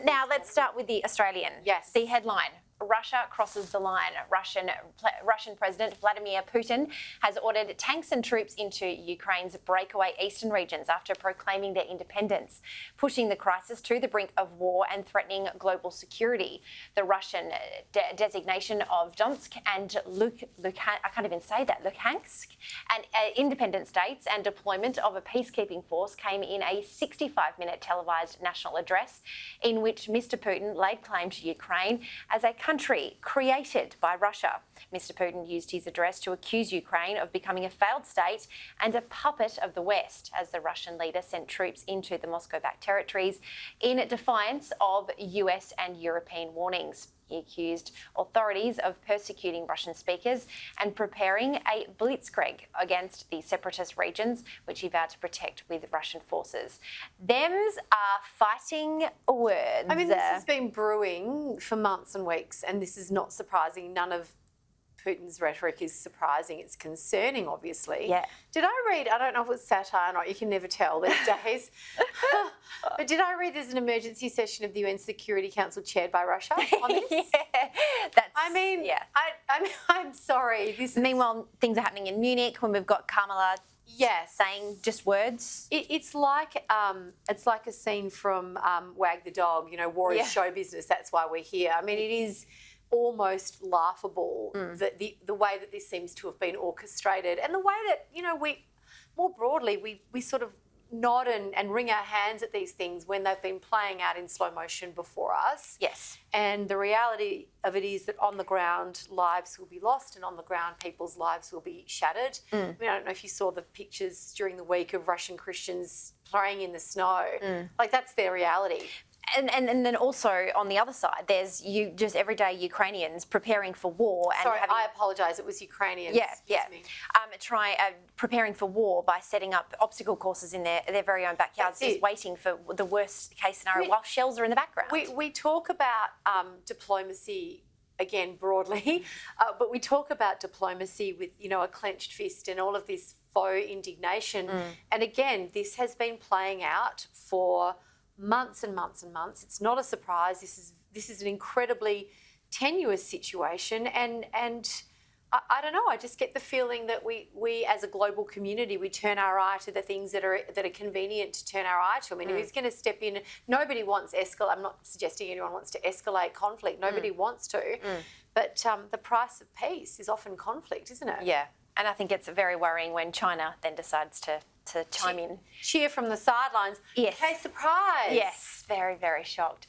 Now let's start with the Australian. Yes. The headline: Russia crosses the line. Russian President Vladimir Putin has ordered tanks and troops into Ukraine's breakaway eastern regions after proclaiming their independence, pushing the crisis to the brink of war and threatening global security. The Russian designation of Donetsk and Luhansk, and independent states, and deployment of a peacekeeping force came in a 65-minute televised national address in which Mr. Putin laid claim to Ukraine as a country created by Russia. Mr. Putin used his address to accuse Ukraine of becoming a failed state and a puppet of the West, as the Russian leader sent troops into the Moscow-backed territories in defiance of US and European warnings. He accused authorities of persecuting Russian speakers and preparing a blitzkrieg against the separatist regions, which he vowed to protect with Russian forces. Thems are fighting words. I mean, this has been brewing for months and weeks, and this is not surprising. None of Putin's rhetoric is surprising. It's concerning, obviously. Yeah. Did I read, I don't know if it was satire or not, you can never tell these days, but did I read there's an emergency session of the UN Security Council chaired by Russia on this? Yeah, I'm sorry. Meanwhile, things are happening in Munich when we've got Kamala saying just words. It's like a scene from Wag the Dog, war is show business, that's why we're here. I mean, it is almost laughable that the way that this seems to have been orchestrated, and the way that, we more broadly, we sort of nod and wring our hands at these things when they've been playing out in slow motion before us. Yes. And the reality of it is that on the ground, lives will be lost, and on the ground, people's lives will be shattered. I mean, I don't know if you saw the pictures during the week of Russian Christians playing in the snow. Like, that's their reality. And then also on the other side, there's just everyday Ukrainians preparing for war. And I apologise, it was Ukrainians. Preparing for war by setting up obstacle courses in their very own backyards, just waiting for the worst case scenario while shells are in the background. We talk about diplomacy again broadly, but we talk about diplomacy with, a clenched fist and all of this faux indignation. And again, this has been playing out for months and months and months. It's not a surprise. This is an incredibly tenuous situation, and I don't know. I just get the feeling that we as a global community, we turn our eye to the things that are convenient to turn our eye to. I mean, who's going to step in? Nobody wants escalate. I'm not suggesting anyone wants to escalate conflict. Nobody wants to, but the price of peace is often conflict, isn't it? Yeah, and I think it's very worrying when China then decides to chime in. Cheer from the sidelines. Yes. Hey, surprise. Yes, very, very shocked.